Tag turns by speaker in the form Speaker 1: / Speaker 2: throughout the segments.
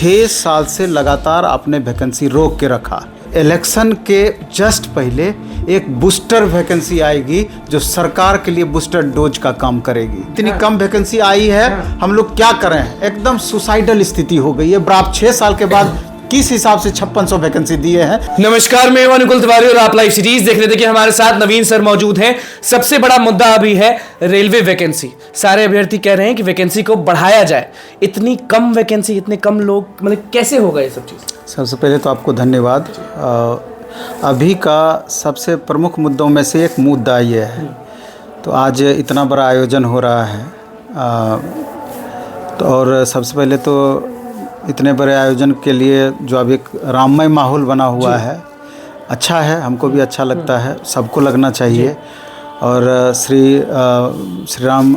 Speaker 1: 6 साल से लगातार आपने वैकेंसी रोक के रखा। इलेक्शन के जस्ट पहले एक बूस्टर वैकेंसी आएगी जो सरकार के लिए बूस्टर डोज का काम करेगी। इतनी कम वैकेंसी आई है, हम लोग क्या करें, एकदम सुसाइडल स्थिति हो गई है। आप 6 साल के बाद किस हिसाब से 5600 वैकेंसी दिए हैं।
Speaker 2: नमस्कार, मैं अनुकुल तिवारी और आप लाइव सीरीज देख रहे थे कि हमारे साथ नवीन सर मौजूद हैं। सबसे बड़ा मुद्दा अभी है रेलवे वैकेंसी। सारे अभ्यर्थी कह रहे हैं कि वैकेंसी को बढ़ाया जाए। इतनी कम वैकेंसी, इतने कम लोग, मतलब कैसे होगा ये सब चीज़?
Speaker 1: सबसे पहले तो आपको धन्यवाद। अभी का सबसे प्रमुख मुद्दों में से एक मुद्दा ये है। तो आज इतना बड़ा आयोजन हो रहा है, तो और सबसे पहले तो इतने बड़े आयोजन के लिए जो अब एक राममय माहौल बना हुआ है, अच्छा है, हमको भी अच्छा लगता है, सबको लगना चाहिए। और श्री राम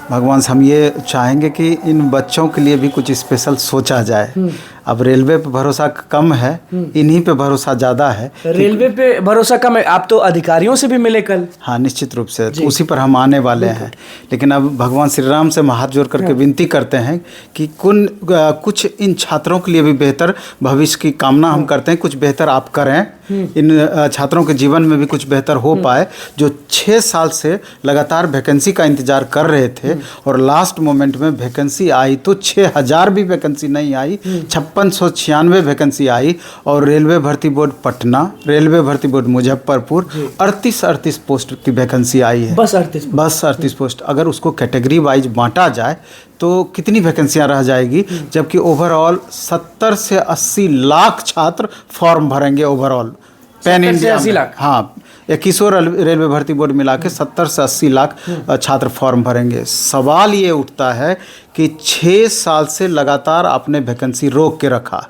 Speaker 1: भगवान से हम ये चाहेंगे कि इन बच्चों के लिए भी कुछ स्पेशल सोचा जाए। अब रेलवे पे भरोसा कम है, इन्हीं पे भरोसा ज़्यादा है।
Speaker 2: रेलवे पे भरोसा कम है। आप तो अधिकारियों से भी मिले कल।
Speaker 1: हाँ, निश्चित रूप से तो उसी पर हम आने वाले हैं। लेकिन अब भगवान श्री राम से हाथ जोड़ करके विनती करते हैं कि कुछ इन छात्रों के लिए भी बेहतर भविष्य की कामना हम करते हैं। कुछ बेहतर आप करें, इन छात्रों के जीवन में भी कुछ बेहतर हो पाए, जो 6 साल से लगातार वैकेंसी का इंतजार कर रहे थे और लास्ट मोमेंट में वैकेंसी आई तो 6000 भी वैकेंसी नहीं आई, 5696 वैकेंसी आई। और रेलवे भर्ती बोर्ड पटना, रेलवे भर्ती बोर्ड मुजफ्फरपुर 38 पोस्ट की वैकेंसी आई है।
Speaker 2: बस 38
Speaker 1: पोस्ट। अगर उसको कैटेगरी वाइज बांटा जाए तो कितनी वैकेंसियां रह जाएगी, जबकि ओवरऑल 70 से 80 लाख छात्र फॉर्म भरेंगे ओवरऑल पैन इंडिया में। हाँ, 21 रेलवे भर्ती बोर्ड मिला के 70 से 80 लाख छात्र फॉर्म भरेंगे। सवाल ये उठता है कि 6 साल से लगातार आपने वैकेंसी रोक के रखा।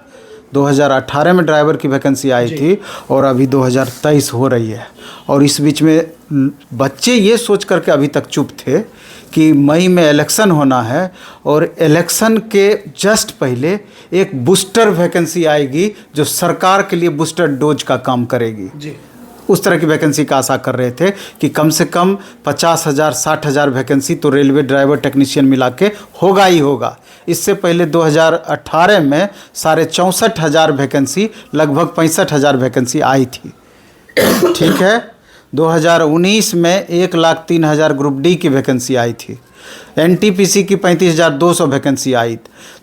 Speaker 1: 2018 में ड्राइवर की वैकेंसी आई थी और अभी 2023 हो रही है। और इस बीच में बच्चे ये सोच करके अभी तक चुप थे कि मई में इलेक्शन होना है और इलेक्शन के जस्ट पहले एक बूस्टर वैकेंसी आएगी जो सरकार के लिए बूस्टर डोज का काम करेगी। उस तरह की वैकेंसी का आशा कर रहे थे कि कम से कम 50,000 60,000 वैकेंसी तो रेलवे ड्राइवर टेक्नीशियन मिला के होगा ही होगा। इससे पहले 2018 में 64,500 वैकेंसी, लगभग 65,000 वैकेंसी आई थी। ठीक है, 2019 में 1,03,000 ग्रुप डी की वैकेंसी आई थी। एनटीपीसी की 35,200 वैकेंसी आई।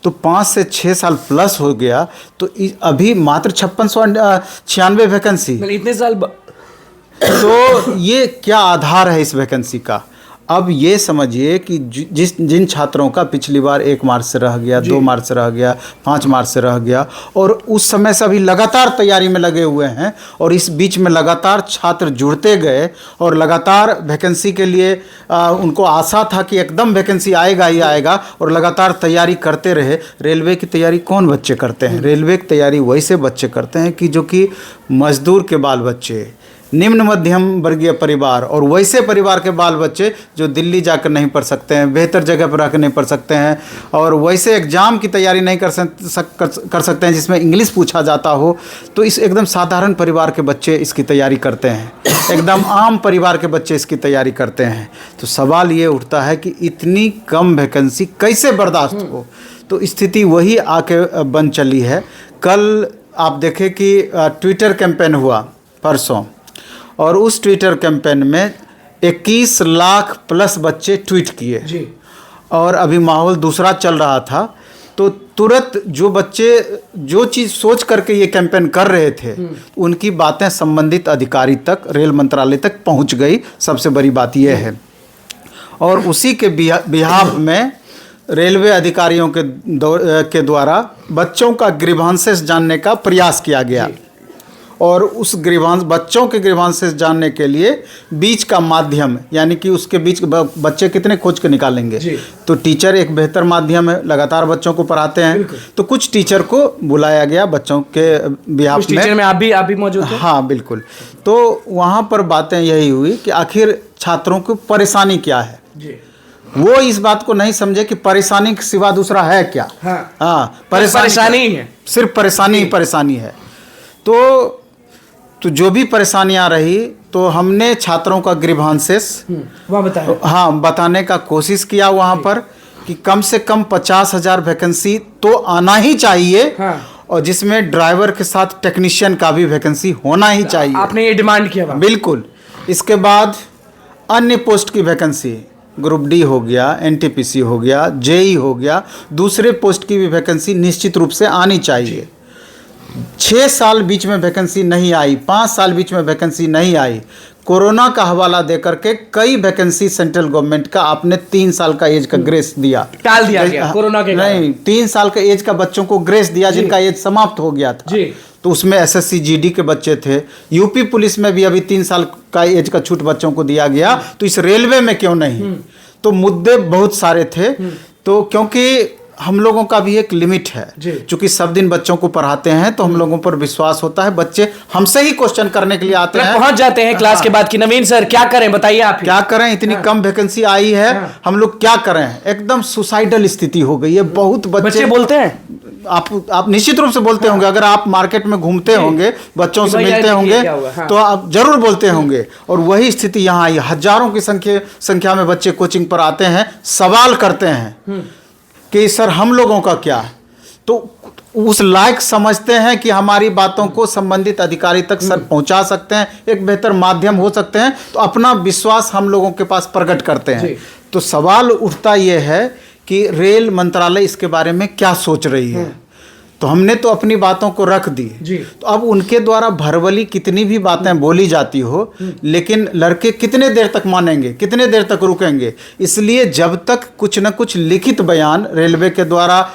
Speaker 1: तो 5 से 6 साल प्लस हो गया, तो अभी मात्र 5696 वैकेंसी।
Speaker 2: इतने साल
Speaker 1: तो ये क्या आधार है इस वैकेंसी का? अब ये समझिए कि जिन छात्रों का पिछली बार 1 मार्च से रह गया, 2 मार्च से रह गया, 5 मार्च से रह गया, और उस समय से अभी लगातार तैयारी में लगे हुए हैं, और इस बीच में लगातार छात्र जुड़ते गए और लगातार वैकेंसी के लिए उनको आशा था कि एकदम वैकेंसी आएगा ही आएगा, और लगातार तैयारी करते रहे। रेलवे की तैयारी कौन बच्चे करते हैं? रेलवे की तैयारी वैसे बच्चे करते हैं कि जो कि मजदूर के बाल बच्चे, निम्न मध्यम वर्गीय परिवार, और वैसे परिवार के बाल बच्चे जो दिल्ली जाकर नहीं पढ़ सकते हैं, बेहतर जगह पर रहकर नहीं पढ़ सकते हैं, और वैसे एग्ज़ाम की तैयारी नहीं कर सकते हैं जिसमें इंग्लिश पूछा जाता हो। तो इस एकदम साधारण परिवार के बच्चे इसकी तैयारी करते हैं, एकदम आम परिवार के बच्चे इसकी तैयारी करते हैं। तो सवाल ये उठता है कि इतनी कम वैकेंसी कैसे बर्दाश्त हो? तो स्थिति वही आके बन चली है। कल आप देखें कि ट्विटर कैंपेन हुआ परसों, और उस ट्विटर कैंपेन में 21 लाख प्लस बच्चे ट्वीट किए, और अभी माहौल दूसरा चल रहा था। तो तुरंत जो बच्चे जो चीज़ सोच करके ये कैंपेन कर रहे थे, उनकी बातें संबंधित अधिकारी तक, रेल मंत्रालय तक पहुंच गई। सबसे बड़ी बात यह है। और उसी के बिहाफ में रेलवे अधिकारियों के द्वारा बच्चों का ग्रीवांसेस जानने का प्रयास किया गया, और उस बच्चों के ग्रीवांसेस जानने के लिए बीच का माध्यम, यानी कि उसके बीच बच्चे कितने खोज के निकालेंगे, तो टीचर एक बेहतर माध्यम है, लगातार बच्चों को पढ़ाते हैं। तो कुछ टीचर को बुलाया गया बच्चों के बिहाफ में।
Speaker 2: टीचर में आप भी मौजूद थे?
Speaker 1: हाँ, बिल्कुल। तो वहाँ पर बातें यही हुई कि आखिर छात्रों की परेशानी क्या है। वो इस बात को नहीं समझे कि परेशानी के सिवा दूसरा है क्या। हाँ,
Speaker 2: परेशानी ही है,
Speaker 1: सिर्फ परेशानी ही परेशानी है। तो जो भी परेशानियां रही, तो हमने छात्रों का ग्रीवांसेस
Speaker 2: वहाँ बताया,
Speaker 1: हाँ, बताने का कोशिश किया वहाँ पर कि कम से कम 50,000 वैकेंसी तो आना ही चाहिए।
Speaker 2: हाँ।
Speaker 1: और जिसमें ड्राइवर के साथ टेक्नीशियन का भी वैकेंसी होना ही चाहिए।
Speaker 2: आपने ये डिमांड किया वहाँ?
Speaker 1: बिल्कुल। इसके बाद अन्य पोस्ट की वैकेंसी, ग्रुप डी हो गया, एनटीपीसी हो गया, जेई हो गया, दूसरे पोस्ट की भी वैकेंसी निश्चित रूप से आनी चाहिए। 6 साल बीच में वैकेंसी नहीं आई, 5 साल बीच में वैकेंसी नहीं आई। कोरोना का हवाला देकर के कई वैकेंसी सेंट्रल गवर्नमेंट का आपने 3 साल का एज का ग्रेस दिया,
Speaker 2: टाल दिया गया कोरोना के कारण।
Speaker 1: नहीं, 3 साल का एज का बच्चों को ग्रेस दिया जिनका एज समाप्त हो गया था।
Speaker 2: जी।
Speaker 1: तो उसमें एसएससी जीडी के बच्चे थे। यूपी पुलिस में भी अभी 3 साल का एज का छूट बच्चों को दिया गया, तो इस रेलवे में क्यों नहीं? तो मुद्दे बहुत सारे थे। तो क्योंकि हम लोगों का भी एक लिमिट है, क्योंकि सब दिन बच्चों को पढ़ाते हैं तो हम लोगों पर विश्वास होता है, बच्चे हमसे ही क्वेश्चन करने के लिए आते हैं,
Speaker 2: पहुंच जाते हैं क्लास के बाद कि नवीन सर क्या करें, बताइए आप ही।
Speaker 1: क्या करें, इतनी कम वैकेंसी आई है, हम लोग क्या करें? एकदम सुसाइडल स्थिति हो गई है। बहुत बच्चे
Speaker 2: बोलते हैं,
Speaker 1: आप निश्चित रूप से बोलते होंगे, अगर आप मार्केट में घूमते होंगे, बच्चों से मिलते होंगे, तो आप जरूर बोलते होंगे। और वही स्थिति यहाँ आई। हजारों की संख्या में बच्चे कोचिंग पर आते हैं, सवाल करते हैं कि सर हम लोगों का क्या? तो उस लायक समझते हैं कि हमारी बातों को संबंधित अधिकारी तक सर पहुंचा सकते हैं, एक बेहतर माध्यम हो सकते हैं, तो अपना विश्वास हम लोगों के पास प्रकट करते हैं। तो सवाल उठता यह है कि रेल मंत्रालय इसके बारे में क्या सोच रही है। तो हमने तो अपनी बातों को रख दी। तो अब उनके द्वारा भरवली कितनी भी बातें बोली जाती हो, लेकिन लड़के कितने देर तक मानेंगे, कितने देर तक रुकेंगे? इसलिए जब तक कुछ न कुछ लिखित बयान रेलवे के द्वारा,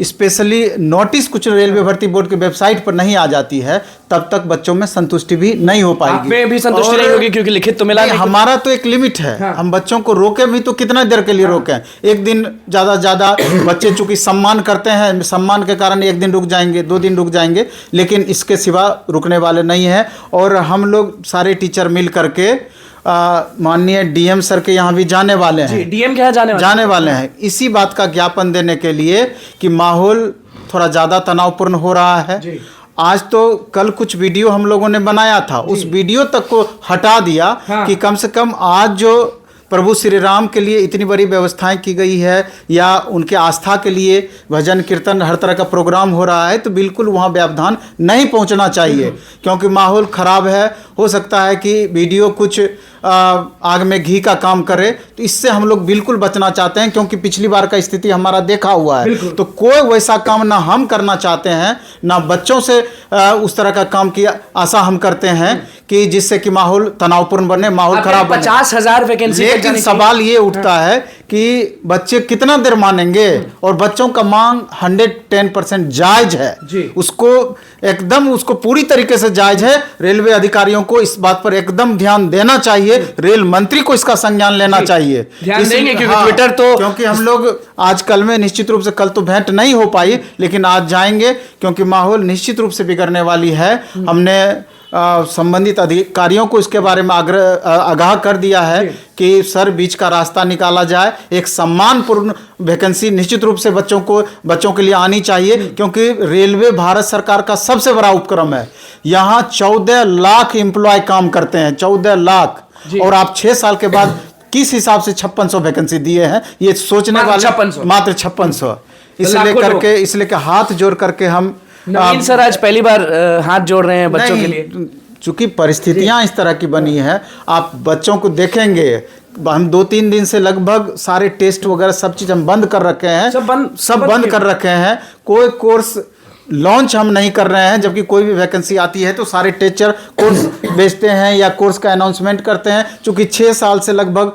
Speaker 1: स्पेशली नोटिस कुछ रेलवे भर्ती बोर्ड की वेबसाइट पर नहीं आ जाती है, तब तक बच्चों में संतुष्टि भी नहीं हो पाएगी।
Speaker 2: आप में भी संतुष्टि नहीं होगी क्योंकि लिखित तो मिला नहीं।
Speaker 1: हमारा तो एक लिमिट है। हाँ। हम बच्चों को रोके भी तो कितना देर के लिए रोकें? एक दिन ज्यादा बच्चे चूंकि सम्मान करते हैं, सम्मान के कारण एक दिन रुक जाएंगे, 2 दिन रुक जाएंगे, लेकिन इसके सिवा रुकने वाले नहीं हैं। और हम लोग सारे टीचर मिल करके माननीय डीएम सर के यहाँ भी जाने वाले हैं।
Speaker 2: जी, डीएम के यहाँ जाने वाले
Speaker 1: हैं इसी बात का ज्ञापन देने के लिए कि माहौल थोड़ा ज़्यादा तनावपूर्ण हो रहा है। आज तो कल कुछ वीडियो हम लोगों ने बनाया था, उस वीडियो तक को हटा दिया। हाँ। कि कम से कम आज जो प्रभु श्री राम के लिए इतनी बड़ी व्यवस्थाएं की गई है, या उनके आस्था के लिए भजन कीर्तन हर तरह का प्रोग्राम हो रहा है, तो बिल्कुल वहाँ व्यवधान नहीं पहुँचना चाहिए, क्योंकि माहौल ख़राब है। हो सकता है कि वीडियो कुछ आग में घी का काम करे, तो इससे हम लोग बिल्कुल बचना चाहते हैं, क्योंकि पिछली बार का स्थिति हमारा देखा हुआ है। तो कोई वैसा काम ना हम करना चाहते हैं, ना बच्चों से उस तरह का काम की आशा हम करते हैं कि जिससे कि माहौल तनावपूर्ण बने, माहौल खराब बने।
Speaker 2: 50,000 वैकेंसी।
Speaker 1: लेकिन सवाल ये उठता है कि बच्चे कितना देर मानेंगे? और बच्चों का मांग 110% जायज है, उसको पूरी तरीके से जायज है। रेलवे अधिकारियों को इस बात पर एकदम ध्यान देना चाहिए, रेल मंत्री को इसका संज्ञान लेना चाहिए।
Speaker 2: ध्यान देंगे क्योंकि ट्विटर तो,
Speaker 1: क्योंकि हम लोग आजकल में निश्चित रूप से, कल तो भेंट नहीं हो पाई, लेकिन आज जाएंगे, क्योंकि माहौल निश्चित रूप से बिगड़ने वाली है। हमने संबंधित अधिकारियों को इसके बारे में आगाह कर दिया है कि सर बीच का रास्ता निकाला जाए, एक सम्मानपूर्ण वैकेंसी निश्चित रूप से बच्चों के लिए आनी चाहिए, क्योंकि रेलवे भारत सरकार का सबसे बड़ा उपक्रम है। यहाँ 14 लाख एम्प्लॉय काम करते हैं, 14 लाख, और आप 6 साल के बाद किस हिसाब से 5600 वैकेंसी दिए हैं, ये सोचने वाले मात्र 5600। इसलिए हाथ जोड़ करके हम
Speaker 2: नवीन सर आज पहली बार हाथ जोड़ रहे हैं बच्चों के लिए,
Speaker 1: चूंकि परिस्थितियां इस तरह की बनी है। आप बच्चों को देखेंगे, हम 2-3 दिन से लगभग सारे टेस्ट वगैरह सब चीज हम बंद कर रखे हैं, सब बंद कर रखे हैं। कोई कोर्स लॉन्च हम नहीं कर रहे हैं, जबकि कोई भी वैकेंसी आती है तो सारे टीचर कोर्स बेचते हैं या कोर्स का अनाउंसमेंट करते हैं। चूंकि 6 साल से लगभग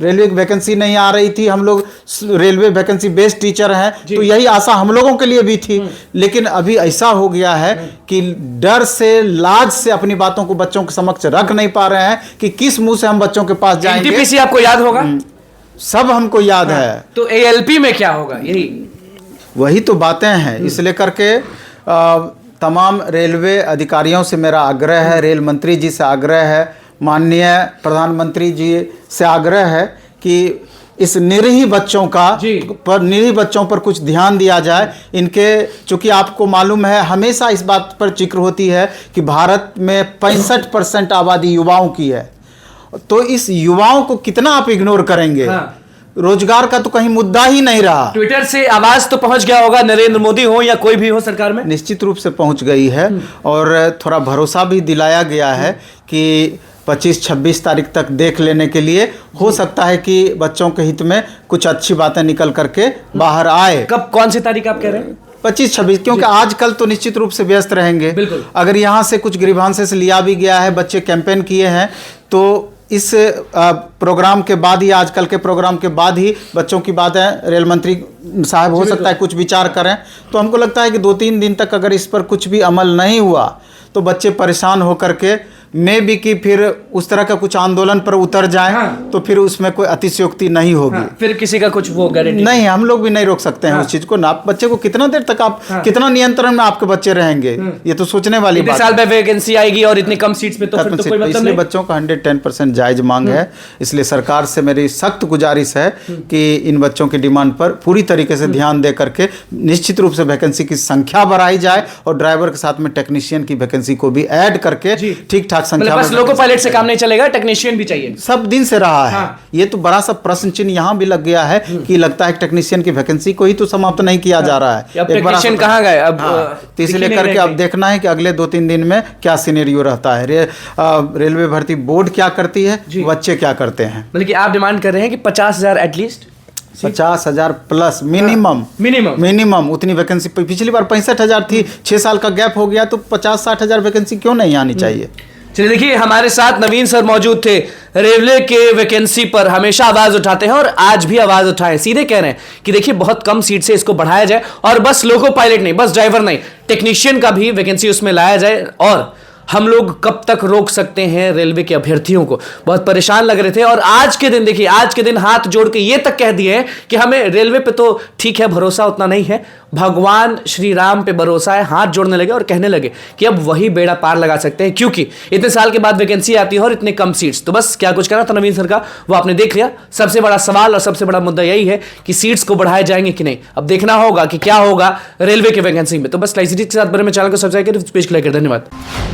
Speaker 1: रेलवे की वैकेंसी नहीं आ रही थी, हम लोग रेलवे वैकेंसी बेस्ड टीचर हैं, तो यही आशा हम लोगों के लिए भी थी। लेकिन अभी ऐसा हो गया है कि डर से, लाज से अपनी बातों को बच्चों के समक्ष रख नहीं पा रहे हैं कि किस मुंह से हम बच्चों के पास जाएंगे।
Speaker 2: एनटीपीसी आपको याद होगा,
Speaker 1: सब हमको याद है।
Speaker 2: तो एएलपी में क्या होगा,
Speaker 1: वही तो बातें हैं। इस लेकर के तमाम रेलवे अधिकारियों से मेरा आग्रह है, रेल मंत्री जी से आग्रह है, माननीय प्रधानमंत्री जी से आग्रह है कि इस निरीह बच्चों पर कुछ ध्यान दिया जाए। इनके, चूंकि आपको मालूम है, हमेशा इस बात पर जिक्र होती है कि भारत में 65% आबादी युवाओं की है, तो इस युवाओं को कितना आप इग्नोर करेंगे? हाँ। रोजगार का तो कहीं मुद्दा ही नहीं रहा।
Speaker 2: ट्विटर से आवाज तो पहुंच गया होगा, नरेंद्र मोदी हो या कोई भी हो सरकार में।
Speaker 1: निश्चित रूप से पहुंच गई है और थोड़ा भरोसा भी दिलाया गया है कि 25-26 तारीख तक देख लेने के लिए हो सकता है कि बच्चों के हित में कुछ अच्छी बातें निकल करके बाहर आए।
Speaker 2: कब, कौन सी तारीख आप कह रहे हैं?
Speaker 1: 25-26, क्योंकि आजकल तो निश्चित रूप से व्यस्त रहेंगे।
Speaker 2: बिल्कुल।
Speaker 1: अगर यहाँ से कुछ ग्रीवांसेस लिया भी गया है, बच्चे कैंपेन किए हैं, तो इस प्रोग्राम के बाद ही, आजकल के प्रोग्राम के बाद ही बच्चों की बातें रेल मंत्री साहब हो सकता है कुछ विचार करें। तो हमको लगता है कि 2-3 दिन तक अगर इस पर कुछ भी अमल नहीं हुआ तो बच्चे परेशान होकर के मे भी कि फिर उस तरह का कुछ आंदोलन पर उतर जाएं।
Speaker 2: हाँ।
Speaker 1: तो फिर उसमें कोई अतिशयोक्ति नहीं होगी।
Speaker 2: हाँ, फिर किसी का कुछ वो गारंटी
Speaker 1: नहीं, हम लोग भी नहीं रोक सकते हैं।
Speaker 2: हाँ।
Speaker 1: उस चीज को ना, बच्चे को कितना देर तक आप, कितना नियंत्रण में आपके बच्चे रहेंगे, ये तो सोचने वाली
Speaker 2: इतने
Speaker 1: बात
Speaker 2: साल में वैकेंसी आएगी और इतनी कम सीट्स पे तो फिर तो कोई मतलब
Speaker 1: इसलिए
Speaker 2: नहीं।
Speaker 1: बच्चों का 110% जायज मांग है। इसलिए सरकार से मेरी सख्त गुजारिश है कि इन बच्चों की डिमांड पर पूरी तरीके से ध्यान दे करके निश्चित रूप से वैकेंसी की संख्या बढ़ाई जाए और ड्राइवर के साथ में टेक्नीशियन की वैकेंसी को भी ऐड करके ठीक ठाक संख्या
Speaker 2: बस लोको पायलट से काम नहीं चलेगा, टेक्नीशियन भी चाहिए।
Speaker 1: सब दिन से रहा है।
Speaker 2: हाँ।
Speaker 1: ये तो बड़ा सा प्रश्न चिन्ह यहाँ भी लग गया है कि लगता है टेक्नीशियन की वैकेंसी को ही तो समाप्त नहीं किया जा रहा है।
Speaker 2: अब टेक्नीशियन कहाँ गए अब?
Speaker 1: तो इसलिए करके अब देखना है कि अगले 2-3 दिन में क्या सिनेरियो रहता है। रेलवे भर्ती बोर्ड क्या करती है, बच्चे क्या करते हैं।
Speaker 2: मतलब कि आप डिमांड कर रहे हैं कि 50,000 एटलीस्ट
Speaker 1: 50,000 प्लस मिनिमम उतनी वैकेंसी। पिछली बार 65,000 थी, 6 साल का गैप हो गया, तो 50-60,000 वैकेंसी क्यों नहीं आनी चाहिए।
Speaker 2: चलिए देखिए, हमारे साथ नवीन सर मौजूद थे, रेलवे के वैकेंसी पर हमेशा आवाज उठाते हैं और आज भी आवाज उठाए, सीधे कह रहे हैं कि देखिए बहुत कम सीट से इसको बढ़ाया जाए और बस लोको पायलट नहीं, बस ड्राइवर नहीं, टेक्नीशियन का भी वैकेंसी उसमें लाया जाए। और हम लोग कब तक रोक सकते हैं रेलवे के अभ्यर्थियों को, बहुत परेशान लग रहे थे। और आज के दिन देखिए, आज के दिन हाथ जोड़ के ये तक कह दिए हैं कि हमें रेलवे पे तो ठीक है भरोसा उतना नहीं है, भगवान श्री राम पे भरोसा है। हाथ जोड़ने लगे और कहने लगे कि अब वही बेड़ा पार लगा सकते हैं, क्योंकि इतने साल के बाद वैकेंसी आती है और इतने कम सीट्स। तो बस क्या कुछ करना था नवीन सर का वो आपने देख लिया। सबसे बड़ा सवाल और सबसे बड़ा मुद्दा यही है कि सीट्स को बढ़ाए जाएंगे कि नहीं। अब देखना होगा कि क्या होगा रेलवे के वैकेंसी में। तो बस लाइव सिटी के साथ बने में चैनल को सब्सक्राइब करें, पेज को लाइक करें। धन्यवाद।